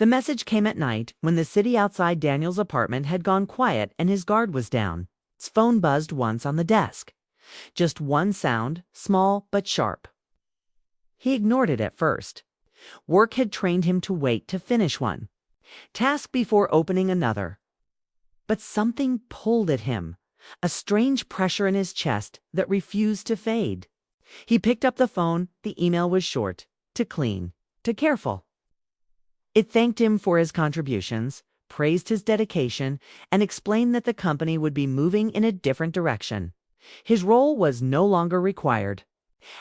The message came at night when the city outside Daniel's apartment had gone quiet and his guard was down. His phone buzzed once on the desk. Just one sound, small but sharp. He ignored it at first. Work had trained him to wait to finish one task before opening another. But something pulled at him, a strange pressure in his chest that refused to fade. He picked up the phone. The email was short, to clean, to careful. It thanked him for his contributions, praised his dedication, and explained that the company would be moving in a different direction. His role was no longer required.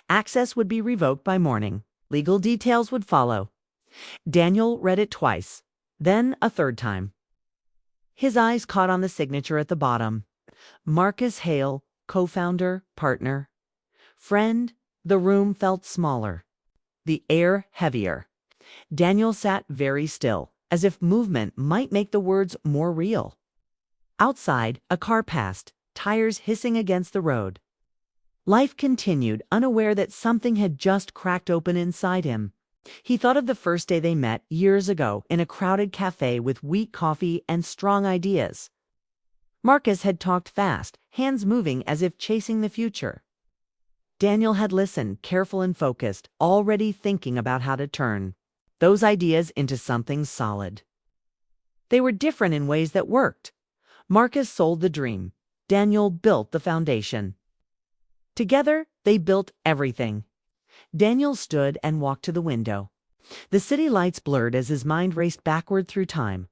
Access would be revoked by morning. Legal details would follow. Daniel read it twice, then a third time. His eyes caught on the signature at the bottom. Marcus Hale, co-founder, partner. Friend. The room felt smaller, the air heavier. Daniel sat very still, as if movement might make the words more real. Outside, a car passed, tires hissing against the road. Life continued, unaware that something had just cracked open inside him. He thought of the first day they met years ago in a crowded cafe with weak coffee and strong ideas. Marcus had talked fast, hands moving as if chasing the future. Daniel had listened, careful and focused, already thinking about how to turn those ideas into something solid. They were different in ways that worked. Marcus sold the dream. Daniel built the foundation. Together, they built everything. Daniel stood and walked to the window. The city lights blurred as his mind raced backward through time.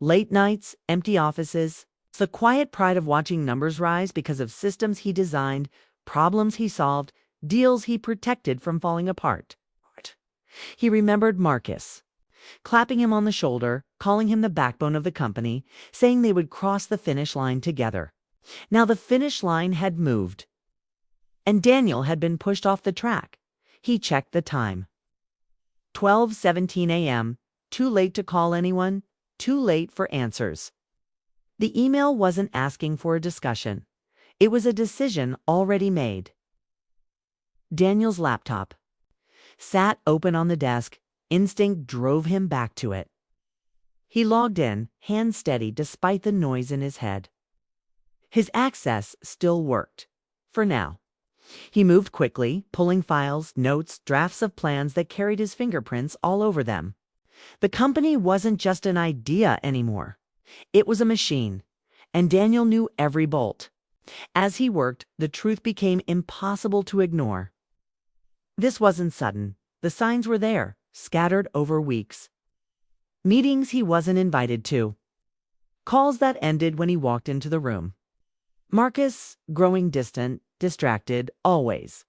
Late nights, empty offices, the quiet pride of watching numbers rise because of systems he designed, problems he solved, deals he protected from falling apart. He remembered Marcus, clapping him on the shoulder, calling him the backbone of the company, saying they would cross the finish line together. Now the finish line had moved, and Daniel had been pushed off the track. He checked the time. 12:17 a.m., too late to call anyone, too late for answers. The email wasn't asking for a discussion. It was a decision already made. Daniel's laptop sat open on the desk. Instinct drove him back to it. He logged in, hands steady despite the noise in his head. His access still worked, for now. He moved quickly, pulling files, notes, drafts of plans that carried his fingerprints all over them. The company wasn't just an idea anymore. It was a machine, and Daniel knew every bolt. As he worked, the truth became impossible to ignore. This wasn't sudden. The signs were there, scattered over weeks. Meetings he wasn't invited to. Calls that ended when he walked into the room. Marcus, growing distant, distracted, always.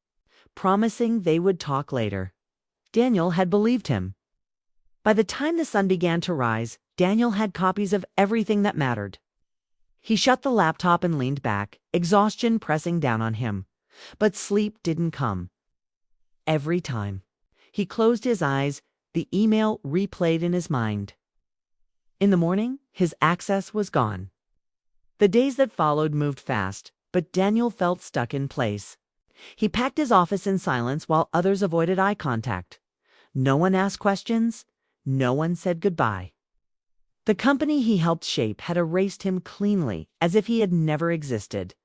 Promising they would talk later. Daniel had believed him. By the time the sun began to rise, Daniel had copies of everything that mattered. He shut the laptop and leaned back, exhaustion pressing down on him. But sleep didn't come. Every time he closed his eyes, the email replayed in his mind. In the morning, his access was gone. The days that followed moved fast, but Daniel felt stuck in place. He packed his office in silence while others avoided eye contact. No one asked questions. No one said goodbye. The company he helped shape had erased him cleanly, as if he had never existed.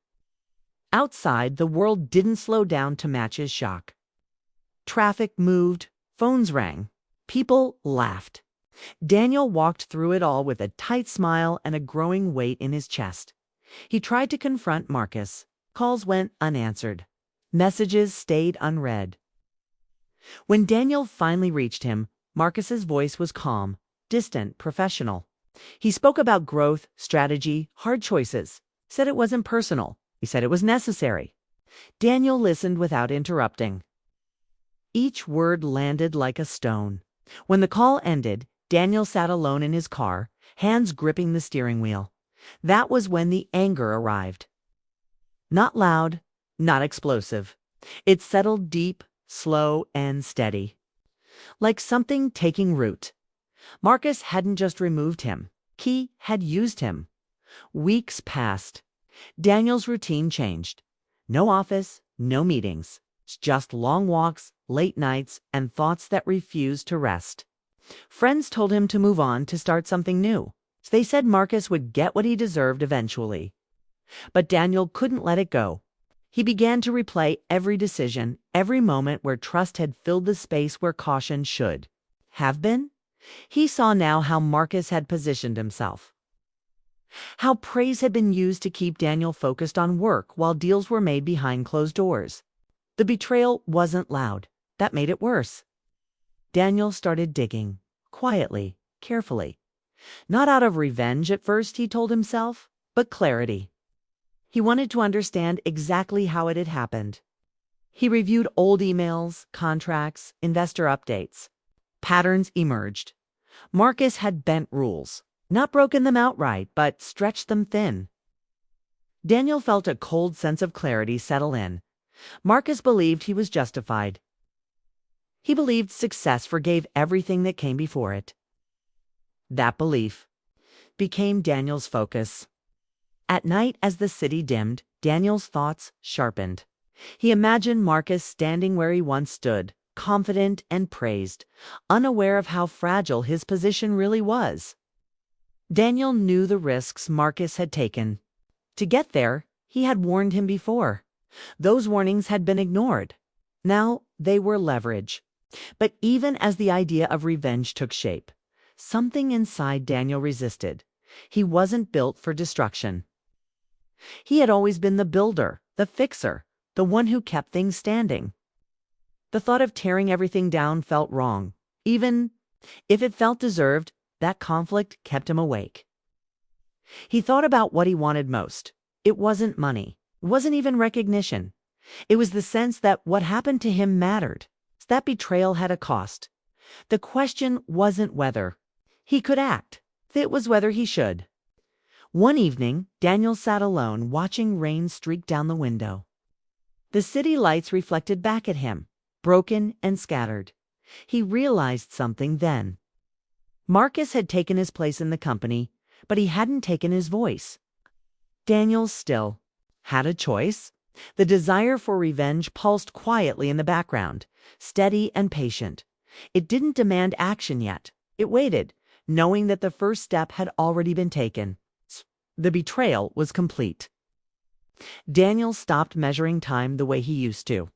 Outside, the world didn't slow down to match his shock. Traffic moved, phones rang, people laughed. Daniel walked through it all with a tight smile and a growing weight in his chest. He tried to confront Marcus. Calls went unanswered. Messages stayed unread. When Daniel finally reached him, Marcus's voice was calm, distant, professional. He spoke about growth, strategy, hard choices. Said it wasn't personal. He said it was necessary. Daniel listened without interrupting. Each word landed like a stone. When the call ended, Daniel sat alone in his car, hands gripping the steering wheel. That was when the anger arrived. Not loud, not explosive. It settled deep, slow, and steady. Like something taking root. Marcus hadn't just removed him. He had used him. Weeks passed. Daniel's routine changed. No office, no meetings. Just long walks, late nights, and thoughts that refused to rest. Friends told him to move on to start something new. They said Marcus would get what he deserved eventually. But Daniel couldn't let it go. He began to replay every decision, every moment where trust had filled the space where caution should have been. He saw now how Marcus had positioned himself. How praise had been used to keep Daniel focused on work while deals were made behind closed doors. The betrayal wasn't loud. That made it worse. Daniel started digging, quietly, carefully. Not out of revenge at first, he told himself, but clarity. He wanted to understand exactly how it had happened. He reviewed old emails, contracts, investor updates. Patterns emerged. Marcus had bent rules, not broken them outright, but stretched them thin. Daniel felt a cold sense of clarity settle in. Marcus believed he was justified. He believed success forgave everything that came before it. That belief became Daniel's focus. At night, as the city dimmed, Daniel's thoughts sharpened. He imagined Marcus standing where he once stood, confident and praised, unaware of how fragile his position really was. Daniel knew the risks Marcus had taken. To get there, he had warned him before. Those warnings had been ignored. Now they were leverage. But even as the idea of revenge took shape, something inside Daniel resisted. He wasn't built for destruction. He had always been the builder, the fixer, the one who kept things standing. The thought of tearing everything down felt wrong. Even if it felt deserved, that conflict kept him awake. He thought about what he wanted most. It wasn't money. It wasn't even recognition. It was the sense that what happened to him mattered. That betrayal had a cost. The question wasn't whether he could act. It was whether he should. One evening, Daniel sat alone, watching rain streak down the window. The city lights reflected back at him, broken and scattered. He realized something then. Marcus had taken his place in the company, but he hadn't taken his voice. Daniel still had a choice. The desire for revenge pulsed quietly in the background, steady and patient. It didn't demand action yet. It waited, knowing that the first step had already been taken. The betrayal was complete. Daniel stopped measuring time the way he used to.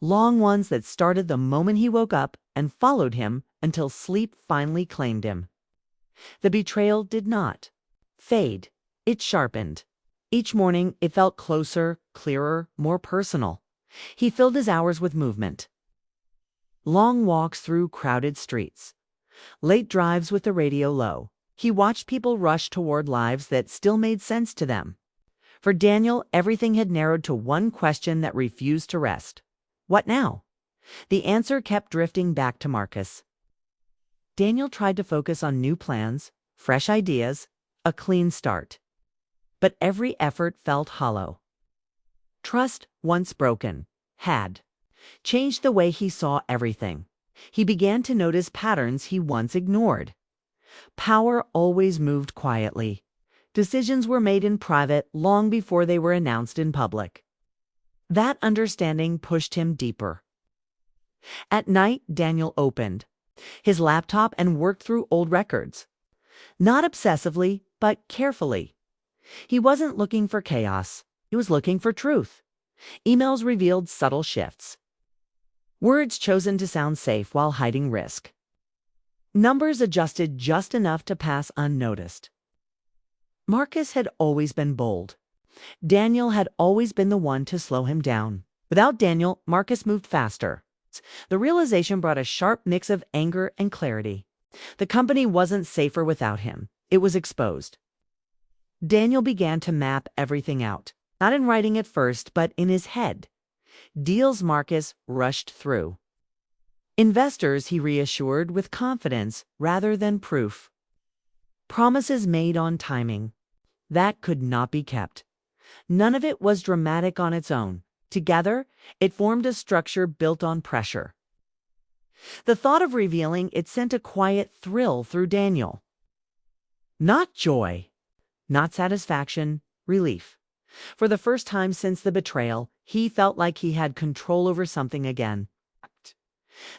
Long ones that started the moment he woke up and followed him until sleep finally claimed him. The betrayal did not fade. It sharpened. Each morning it felt closer, clearer, more personal. He filled his hours with movement. Long walks through crowded streets. Late drives with the radio low. He watched people rush toward lives that still made sense to them. For Daniel, everything had narrowed to one question that refused to rest. What now? The answer kept drifting back to Marcus. Daniel tried to focus on new plans, fresh ideas, a clean start. But every effort felt hollow. Trust, once broken, had changed the way he saw everything. He began to notice patterns he once ignored. Power always moved quietly. Decisions were made in private long before they were announced in public. That understanding pushed him deeper. At night, Daniel opened his laptop and worked through old records. Not obsessively, but carefully. He wasn't looking for chaos. He was looking for truth. Emails revealed subtle shifts. Words chosen to sound safe while hiding risk. Numbers adjusted just enough to pass unnoticed. Marcus had always been bold. Daniel had always been the one to slow him down. Without Daniel, Marcus moved faster. The realization brought a sharp mix of anger and clarity. The company wasn't safer without him. It was exposed. Daniel began to map everything out, not in writing at first, but in his head. Deals Marcus rushed through. Investors he reassured with confidence rather than proof. Promises made on timing. That could not be kept. None of it was dramatic on its own. Together, it formed a structure built on pressure. The thought of revealing it sent a quiet thrill through Daniel. Not joy, not satisfaction, relief. For the first time since the betrayal, he felt like he had control over something again.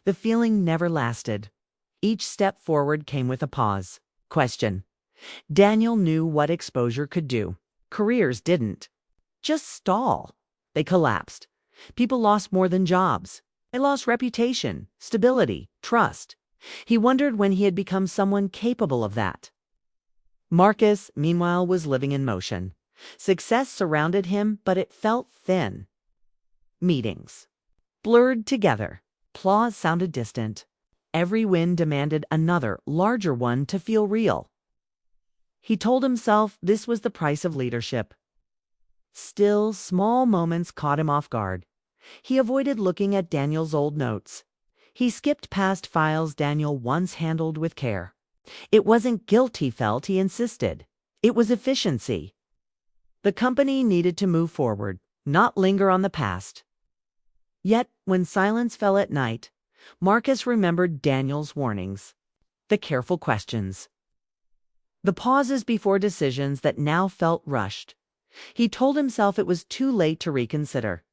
The feeling never lasted. Each step forward came with a pause. Question. Daniel knew what exposure could do. Careers didn't. Just stall. They collapsed. People lost more than jobs. They lost reputation, stability, trust. He wondered when he had become someone capable of that. Marcus, meanwhile, was living in motion. Success surrounded him, but it felt thin. Meetings blurred together. Applause sounded distant. Every win demanded another, larger one to feel real. He told himself this was the price of leadership. Still, small moments caught him off guard. He avoided looking at Daniel's old notes. He skipped past files Daniel once handled with care. It wasn't guilt he felt, he insisted. It was efficiency. The company needed to move forward, not linger on the past. Yet, when silence fell at night, Marcus remembered Daniel's warnings. The careful questions. The pauses before decisions that now felt rushed. He told himself it was too late to reconsider.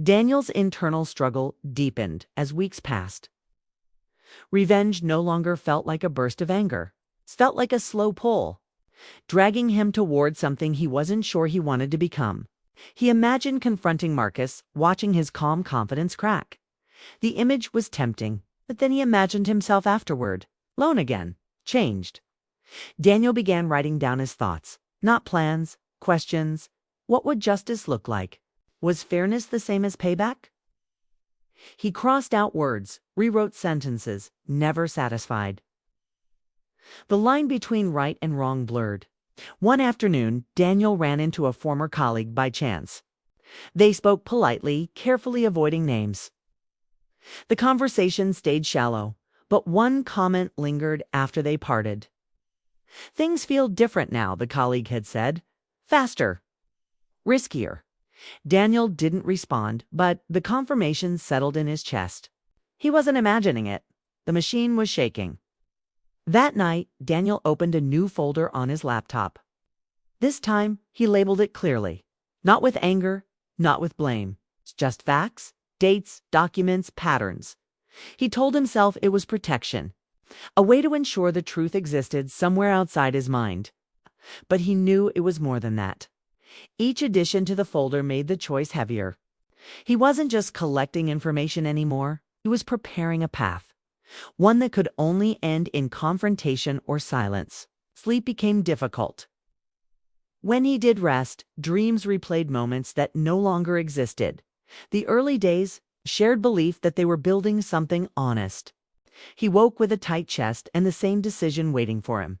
Daniel's internal struggle deepened as weeks passed. Revenge no longer felt like a burst of anger. It felt like a slow pull, dragging him toward something he wasn't sure he wanted to become. He imagined confronting Marcus, watching his calm confidence crack. The image was tempting, but then he imagined himself afterward, alone again, changed. Daniel began writing down his thoughts, not plans, questions. What would justice look like? Was fairness the same as payback? He crossed out words, rewrote sentences, never satisfied. The line between right and wrong blurred. One afternoon, Daniel ran into a former colleague by chance. They spoke politely, carefully avoiding names. The conversation stayed shallow, but one comment lingered after they parted. Things feel different now, the colleague had said. Faster. Riskier. Daniel didn't respond, but the confirmation settled in his chest. He wasn't imagining it. The machine was shaking. That night, Daniel opened a new folder on his laptop. This time, he labeled it clearly. Not with anger, not with blame. Just facts, dates, documents, patterns. He told himself it was protection, a way to ensure the truth existed somewhere outside his mind. But he knew it was more than that. Each addition to the folder made the choice heavier. He wasn't just collecting information anymore. He was preparing a path, one that could only end in confrontation or silence. Sleep became difficult. When he did rest, dreams replayed moments that no longer existed. The early days, shared belief that they were building something honest. He woke with a tight chest and the same decision waiting for him.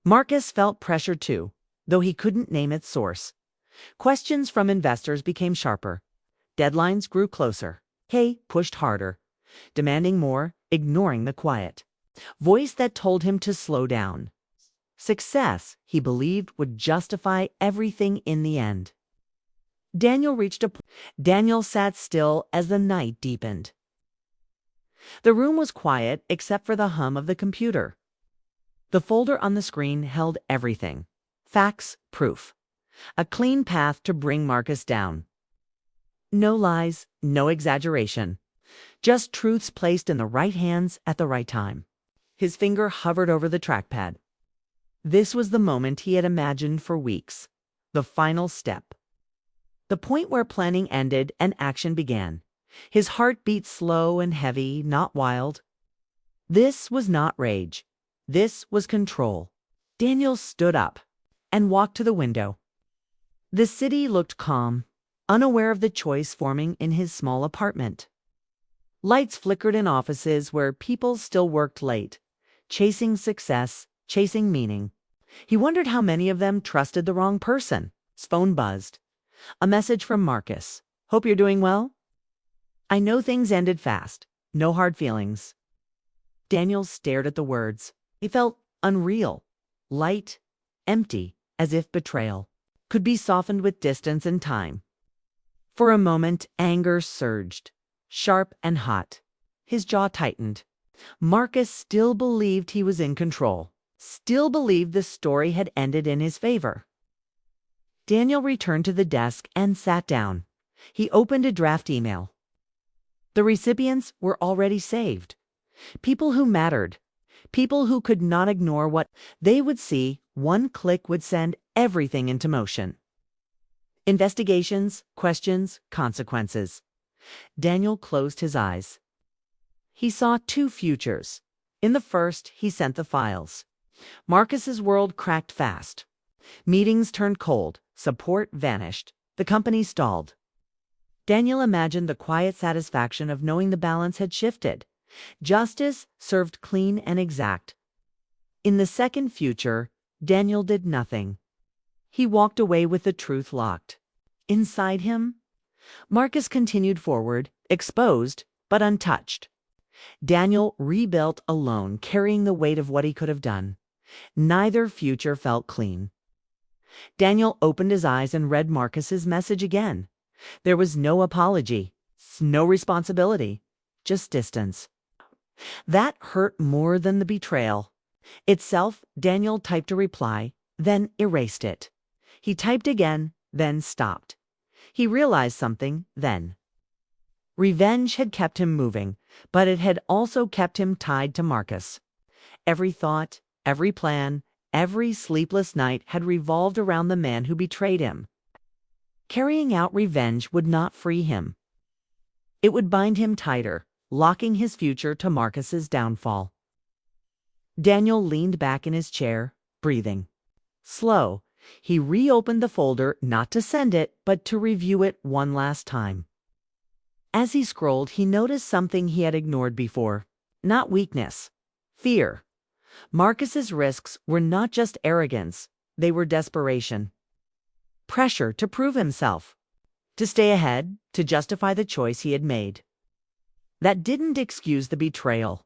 Marcus felt pressure too, though he couldn't name its source. Questions from investors became sharper. Deadlines grew closer. Kay pushed harder, demanding more, ignoring the quiet voice that told him to slow down. Success, he believed, would justify everything in the end. Daniel sat still as the night deepened. The room was quiet except for the hum of the computer. The folder on the screen held everything. Facts, proof. A clean path to bring Marcus down. No lies, no exaggeration. Just truths placed in the right hands at the right time. His finger hovered over the trackpad. This was the moment he had imagined for weeks. The final step. The point where planning ended and action began. His heart beat slow and heavy, not wild. This was not rage. This was control. Daniel stood up and walked to the window. The city looked calm, unaware of the choice forming in his small apartment. Lights flickered in offices where people still worked late, chasing success, chasing meaning. He wondered how many of them trusted the wrong person. His phone buzzed. A message from Marcus. Hope you're doing well. I know things ended fast. No hard feelings. Daniel stared at the words. He felt unreal, light, empty, as if betrayal could be softened with distance and time. For a moment, anger surged, sharp and hot. His jaw tightened. Marcus still believed he was in control, still believed the story had ended in his favor. Daniel returned to the desk and sat down. He opened a draft email. The recipients were already saved. People who mattered. People who could not ignore what they would see. One click would send everything into motion. Investigations, questions, consequences. Daniel closed his eyes. He saw two futures. In the first, he sent the files. Marcus's world cracked fast. Meetings turned cold. Support vanished. The company stalled. Daniel imagined the quiet satisfaction of knowing the balance had shifted. Justice served clean and exact. In the second future, Daniel did nothing. He walked away with the truth locked. Inside him, Marcus continued forward, exposed but untouched. Daniel rebuilt alone, carrying the weight of what he could have done. Neither future felt clean. Daniel opened his eyes and read Marcus's message again. There was no apology, no responsibility, just distance. That hurt more than the betrayal itself. Daniel typed a reply, then erased it. He typed again, then stopped. He realized something then. Revenge had kept him moving, but it had also kept him tied to Marcus. Every thought, every plan, every sleepless night had revolved around the man who betrayed him. Carrying out revenge would not free him. It would bind him tighter, locking his future to Marcus's downfall. Daniel leaned back in his chair, breathing. Slow, he reopened the folder, not to send it, but to review it one last time. As he scrolled, he noticed something he had ignored before. Not weakness, fear. Marcus's risks were not just arrogance, they were desperation. Pressure to prove himself, to stay ahead, to justify the choice he had made. That didn't excuse the betrayal,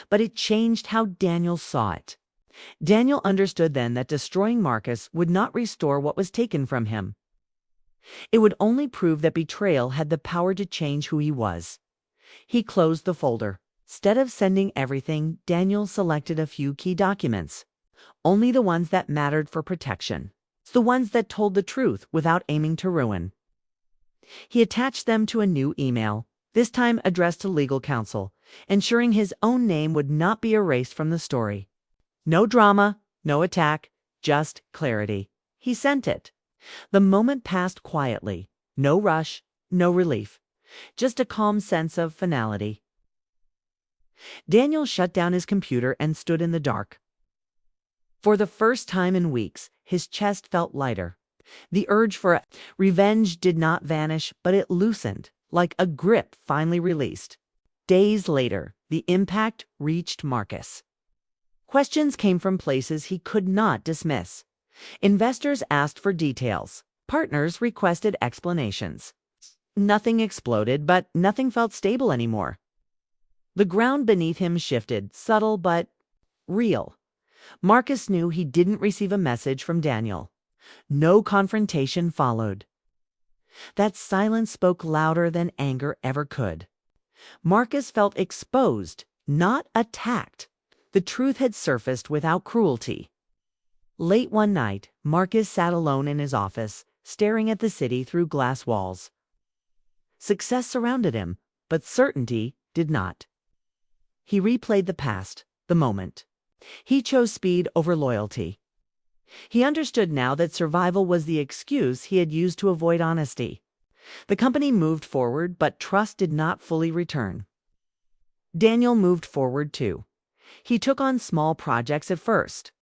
but it changed how Daniel saw it. Daniel understood then that destroying Marcus would not restore what was taken from him. It would only prove that betrayal had the power to change who he was. He closed the folder. Instead of sending everything, Daniel selected a few key documents, only the ones that mattered for protection, the ones that told the truth without aiming to ruin. He attached them to a new email, this time addressed to legal counsel, ensuring his own name would not be erased from the story. No drama, no attack, just clarity. He sent it. The moment passed quietly. No rush, no relief. Just a calm sense of finality. Daniel shut down his computer and stood in the dark. For the first time in weeks, his chest felt lighter. The urge for revenge did not vanish, but it loosened, like a grip finally released. Days later, the impact reached Marcus. Questions came from places he could not dismiss. Investors asked for details. Partners requested explanations. Nothing exploded, but nothing felt stable anymore. The ground beneath him shifted, subtle but real. Marcus knew he didn't receive a message from Daniel. No confrontation followed. That silence spoke louder than anger ever could. Marcus felt exposed, not attacked. The truth had surfaced without cruelty. Late one night, Marcus sat alone in his office, staring at the city through glass walls. Success surrounded him, but certainty did not. He replayed the past, the moment. He chose speed over loyalty. He understood now that survival was the excuse he had used to avoid honesty. The company moved forward, but trust did not fully return. Daniel moved forward too. He took on small projects at first,